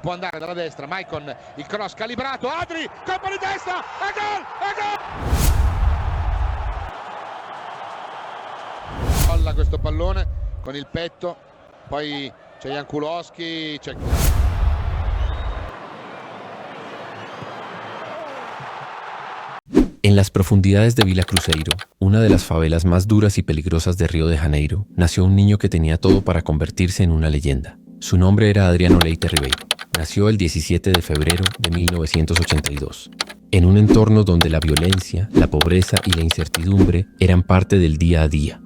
Può andare dalla destra, Maicon, il cross calibrato, Adri, colpo di testa, e gol, e gol! Colla questo pallone con il petto, poi c'è Jankulowski, c'è... En las profundidades de Vila Cruzeiro, una de las favelas más duras y peligrosas de Río de Janeiro, nació un niño que tenía todo para convertirse en una leyenda. Su nombre era Adriano Leite Ribeiro. Nació el 17 de febrero de 1982, en un entorno donde la violencia, la pobreza y la incertidumbre eran parte del día a día.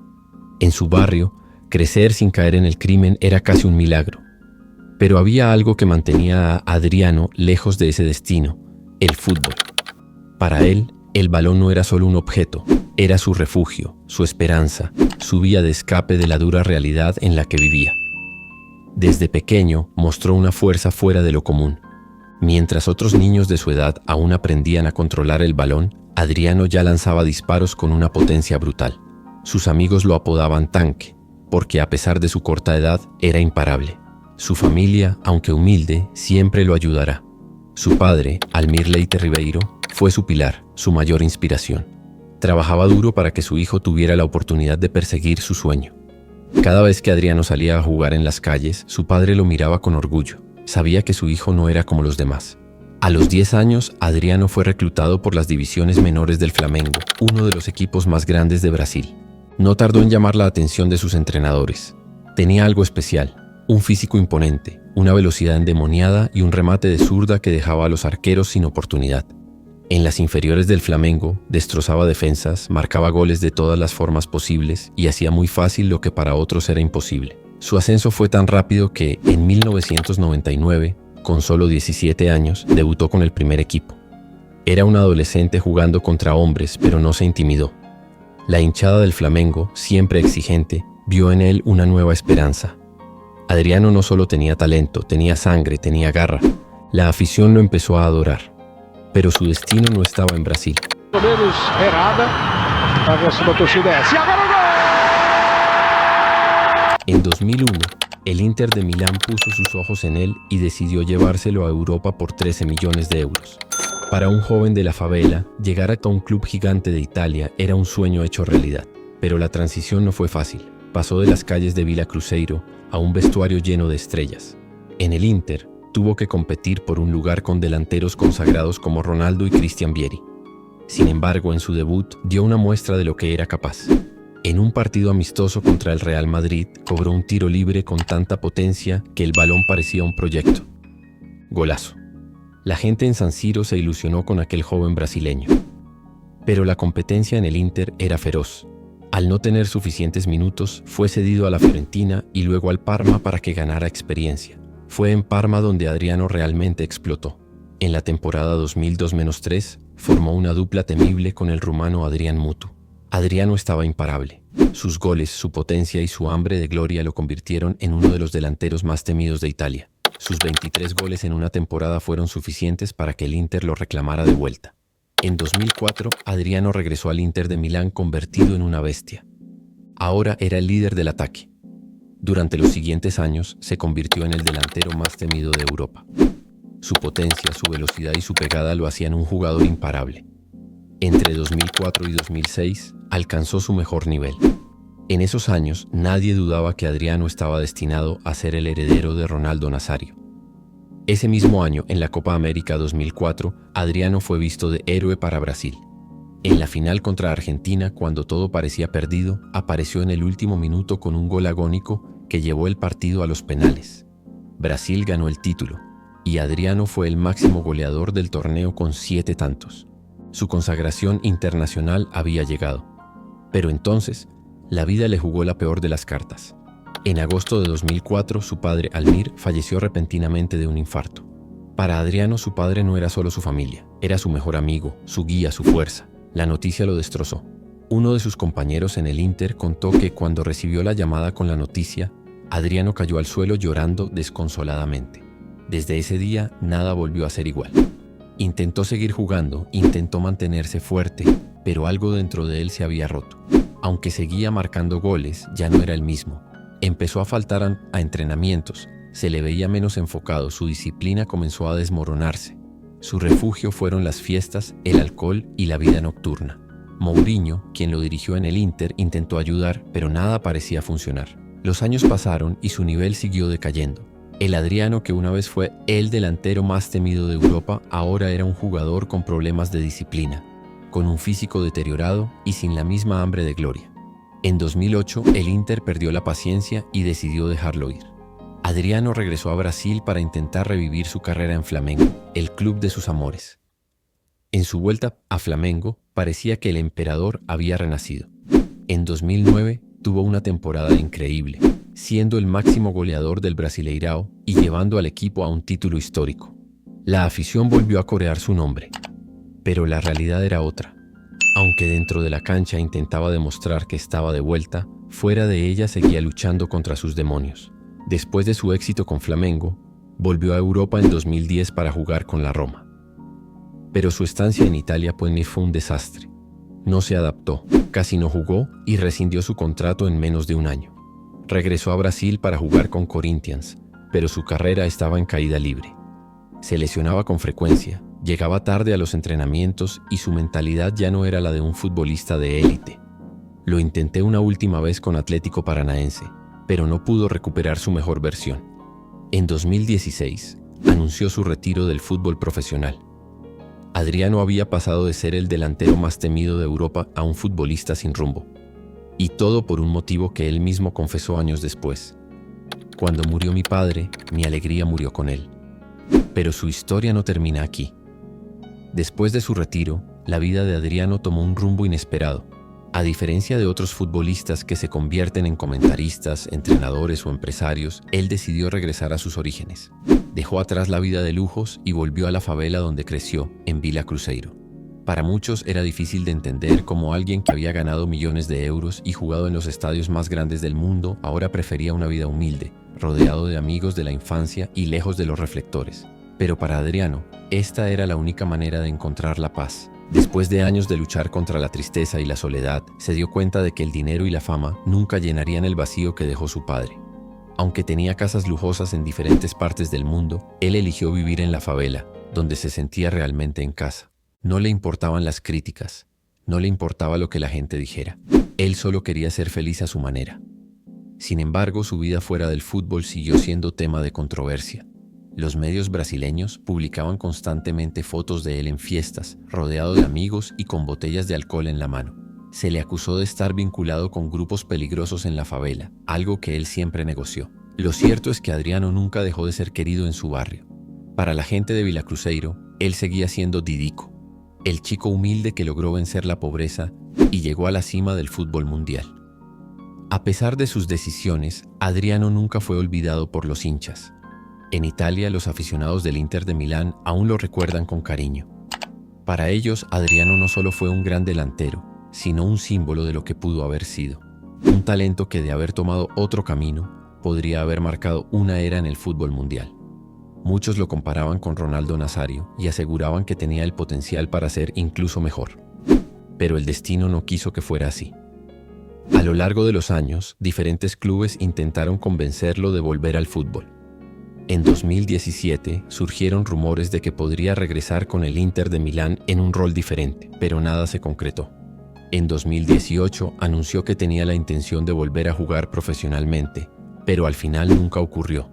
En su barrio, crecer sin caer en el crimen era casi un milagro. Pero había algo que mantenía a Adriano lejos de ese destino: el fútbol. Para él, el balón no era solo un objeto, era su refugio, su esperanza, su vía de escape de la dura realidad en la que vivía. Desde pequeño mostró una fuerza fuera de lo común. Mientras otros niños de su edad aún aprendían a controlar el balón, Adriano ya lanzaba disparos con una potencia brutal. Sus amigos lo apodaban Tanque, porque a pesar de su corta edad era imparable. Su familia, aunque humilde, siempre lo ayudará. Su padre, Almir Leite Ribeiro, fue su pilar, su mayor inspiración. Trabajaba duro para que su hijo tuviera la oportunidad de perseguir su sueño. Cada vez que Adriano salía a jugar en las calles, su padre lo miraba con orgullo. Sabía que su hijo no era como los demás. A los 10 años, Adriano fue reclutado por las divisiones menores del Flamengo, uno de los equipos más grandes de Brasil. No tardó en llamar la atención de sus entrenadores. Tenía algo especial: un físico imponente, una velocidad endemoniada y un remate de zurda que dejaba a los arqueros sin oportunidad. En las inferiores del Flamengo, destrozaba defensas, marcaba goles de todas las formas posibles y hacía muy fácil lo que para otros era imposible. Su ascenso fue tan rápido que, en 1999, con solo 17 años, debutó con el primer equipo. Era un adolescente jugando contra hombres, pero no se intimidó. La hinchada del Flamengo, siempre exigente, vio en él una nueva esperanza. Adriano no solo tenía talento, tenía sangre, tenía garra. La afición lo empezó a adorar. Pero su destino no estaba en Brasil. En 2001, el Inter de Milán puso sus ojos en él y decidió llevárselo a Europa por 13 millones de euros. Para un joven de la favela, llegar a un club gigante de Italia era un sueño hecho realidad. Pero la transición no fue fácil. Pasó de las calles de Vila Cruzeiro a un vestuario lleno de estrellas. En el Inter, tuvo que competir por un lugar con delanteros consagrados como Ronaldo y Christian Vieri. Sin embargo, en su debut dio una muestra de lo que era capaz. En un partido amistoso contra el Real Madrid, cobró un tiro libre con tanta potencia que el balón parecía un proyecto. Golazo. La gente en San Siro se ilusionó con aquel joven brasileño. Pero la competencia en el Inter era feroz. Al no tener suficientes minutos, fue cedido a la Fiorentina y luego al Parma para que ganara experiencia. Fue en Parma donde Adriano realmente explotó. En la temporada 2002-3 formó una dupla temible con el rumano Adrian Mutu. Adriano estaba imparable. Sus goles, su potencia y su hambre de gloria lo convirtieron en uno de los delanteros más temidos de Italia. Sus 23 goles en una temporada fueron suficientes para que el Inter lo reclamara de vuelta. En 2004, Adriano regresó al Inter de Milán convertido en una bestia. Ahora era el líder del ataque. Durante los siguientes años, se convirtió en el delantero más temido de Europa. Su potencia, su velocidad y su pegada lo hacían un jugador imparable. Entre 2004 y 2006, alcanzó su mejor nivel. En esos años, nadie dudaba que Adriano estaba destinado a ser el heredero de Ronaldo Nazario. Ese mismo año, en la Copa América 2004, Adriano fue visto de héroe para Brasil. En la final contra Argentina, cuando todo parecía perdido, apareció en el último minuto con un gol agónico que llevó el partido a los penales. Brasil ganó el título, y Adriano fue el máximo goleador del torneo con 7 tantos. Su consagración internacional había llegado. Pero entonces, la vida le jugó la peor de las cartas. En agosto de 2004, su padre, Almir, falleció repentinamente de un infarto. Para Adriano, su padre no era solo su familia, era su mejor amigo, su guía, su fuerza. La noticia lo destrozó. Uno de sus compañeros en el Inter contó que cuando recibió la llamada con la noticia, Adriano cayó al suelo llorando desconsoladamente. Desde ese día, nada volvió a ser igual. Intentó seguir jugando, intentó mantenerse fuerte, pero algo dentro de él se había roto. Aunque seguía marcando goles, ya no era el mismo. Empezó a faltar a entrenamientos, Se le veía menos enfocado, su disciplina comenzó a desmoronarse. Su refugio fueron las fiestas, el alcohol y la vida nocturna. Mourinho, quien lo dirigió en el Inter, intentó ayudar, pero nada parecía funcionar. Los años pasaron y su nivel siguió decayendo. El Adriano, que una vez fue el delantero más temido de Europa, ahora era un jugador con problemas de disciplina, con un físico deteriorado y sin la misma hambre de gloria. En 2008, el Inter perdió la paciencia y decidió dejarlo ir. Adriano regresó a Brasil para intentar revivir su carrera en Flamengo, el club de sus amores. En su vuelta a Flamengo, parecía que el emperador había renacido. En 2009, tuvo una temporada increíble, siendo el máximo goleador del Brasileirao y llevando al equipo a un título histórico. La afición volvió a corear su nombre, pero la realidad era otra. Aunque dentro de la cancha intentaba demostrar que estaba de vuelta, fuera de ella seguía luchando contra sus demonios. Después de su éxito con Flamengo, volvió a Europa en 2010 para jugar con la Roma. Pero su estancia en Italia fue un desastre. No se adaptó, casi no jugó y rescindió su contrato en menos de un año. Regresó a Brasil para jugar con Corinthians, pero su carrera estaba en caída libre. Se lesionaba con frecuencia, llegaba tarde a los entrenamientos y su mentalidad ya no era la de un futbolista de élite. Lo intenté una última vez con Atlético Paranaense, pero no pudo recuperar su mejor versión. En 2016, anunció su retiro del fútbol profesional. Adriano había pasado de ser el delantero más temido de Europa a un futbolista sin rumbo. Y todo por un motivo que él mismo confesó años después. Cuando murió mi padre, mi alegría murió con él. Pero su historia no termina aquí. Después de su retiro, la vida de Adriano tomó un rumbo inesperado. A diferencia de otros futbolistas que se convierten en comentaristas, entrenadores o empresarios, él decidió regresar a sus orígenes. Dejó atrás la vida de lujos y volvió a la favela donde creció, en Vila Cruzeiro. Para muchos era difícil de entender cómo alguien que había ganado millones de euros y jugado en los estadios más grandes del mundo ahora prefería una vida humilde, rodeado de amigos de la infancia y lejos de los reflectores. Pero para Adriano, esta era la única manera de encontrar la paz. Después de años de luchar contra la tristeza y la soledad, se dio cuenta de que el dinero y la fama nunca llenarían el vacío que dejó su padre. Aunque tenía casas lujosas en diferentes partes del mundo, él eligió vivir en la favela, donde se sentía realmente en casa. No le importaban las críticas, no le importaba lo que la gente dijera. Él solo quería ser feliz a su manera. Sin embargo, su vida fuera del fútbol siguió siendo tema de controversia. Los medios brasileños publicaban constantemente fotos de él en fiestas, rodeado de amigos y con botellas de alcohol en la mano. Se le acusó de estar vinculado con grupos peligrosos en la favela, algo que él siempre negoció. Lo cierto es que Adriano nunca dejó de ser querido en su barrio. Para la gente de Vila Cruzeiro, él seguía siendo Didico, el chico humilde que logró vencer la pobreza y llegó a la cima del fútbol mundial. A pesar de sus decisiones, Adriano nunca fue olvidado por los hinchas. En Italia, los aficionados del Inter de Milán aún lo recuerdan con cariño. Para ellos, Adriano no solo fue un gran delantero, sino un símbolo de lo que pudo haber sido. Un talento que, de haber tomado otro camino, podría haber marcado una era en el fútbol mundial. Muchos lo comparaban con Ronaldo Nazario y aseguraban que tenía el potencial para ser incluso mejor. Pero el destino no quiso que fuera así. A lo largo de los años, diferentes clubes intentaron convencerlo de volver al fútbol. En 2017 surgieron rumores de que podría regresar con el Inter de Milán en un rol diferente, pero nada se concretó. En 2018 anunció que tenía la intención de volver a jugar profesionalmente, pero al final nunca ocurrió.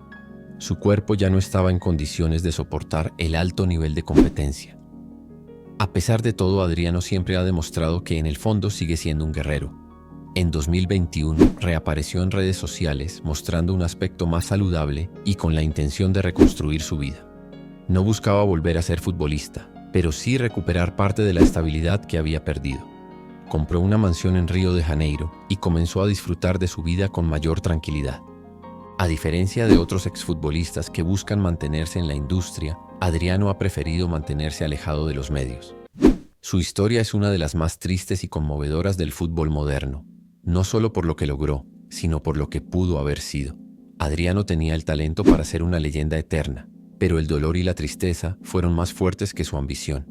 Su cuerpo ya no estaba en condiciones de soportar el alto nivel de competencia. A pesar de todo, Adriano siempre ha demostrado que en el fondo sigue siendo un guerrero. En 2021 reapareció en redes sociales mostrando un aspecto más saludable y con la intención de reconstruir su vida. No buscaba volver a ser futbolista, pero sí recuperar parte de la estabilidad que había perdido. Compró una mansión en Río de Janeiro y comenzó a disfrutar de su vida con mayor tranquilidad. A diferencia de otros exfutbolistas que buscan mantenerse en la industria, Adriano ha preferido mantenerse alejado de los medios. Su historia es una de las más tristes y conmovedoras del fútbol moderno. No solo por lo que logró, sino por lo que pudo haber sido. Adriano tenía el talento para ser una leyenda eterna, pero el dolor y la tristeza fueron más fuertes que su ambición.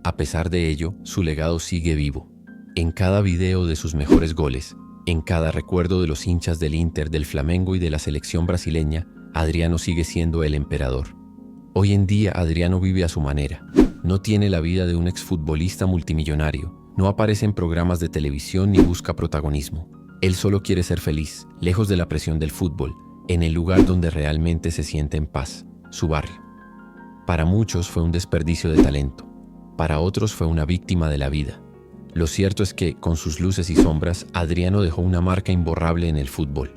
A pesar de ello, su legado sigue vivo. En cada video de sus mejores goles, en cada recuerdo de los hinchas del Inter, del Flamengo y de la selección brasileña, Adriano sigue siendo el emperador. Hoy en día Adriano vive a su manera. No tiene la vida de un exfutbolista multimillonario. No aparece en programas de televisión ni busca protagonismo. Él solo quiere ser feliz, lejos de la presión del fútbol, en el lugar donde realmente se siente en paz, su barrio. Para muchos fue un desperdicio de talento. Para otros fue una víctima de la vida. Lo cierto es que, con sus luces y sombras, Adriano dejó una marca imborrable en el fútbol.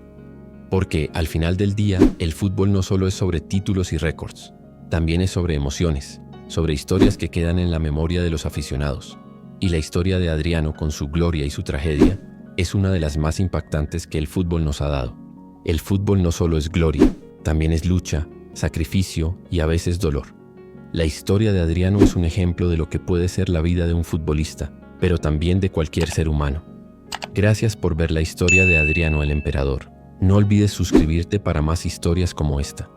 Porque, al final del día, el fútbol no solo es sobre títulos y récords, también es sobre emociones, sobre historias que quedan en la memoria de los aficionados. Y la historia de Adriano, con su gloria y su tragedia, es una de las más impactantes que el fútbol nos ha dado. El fútbol no solo es gloria, también es lucha, sacrificio y a veces dolor. La historia de Adriano es un ejemplo de lo que puede ser la vida de un futbolista, pero también de cualquier ser humano. Gracias por ver la historia de Adriano el Emperador. No olvides suscribirte para más historias como esta.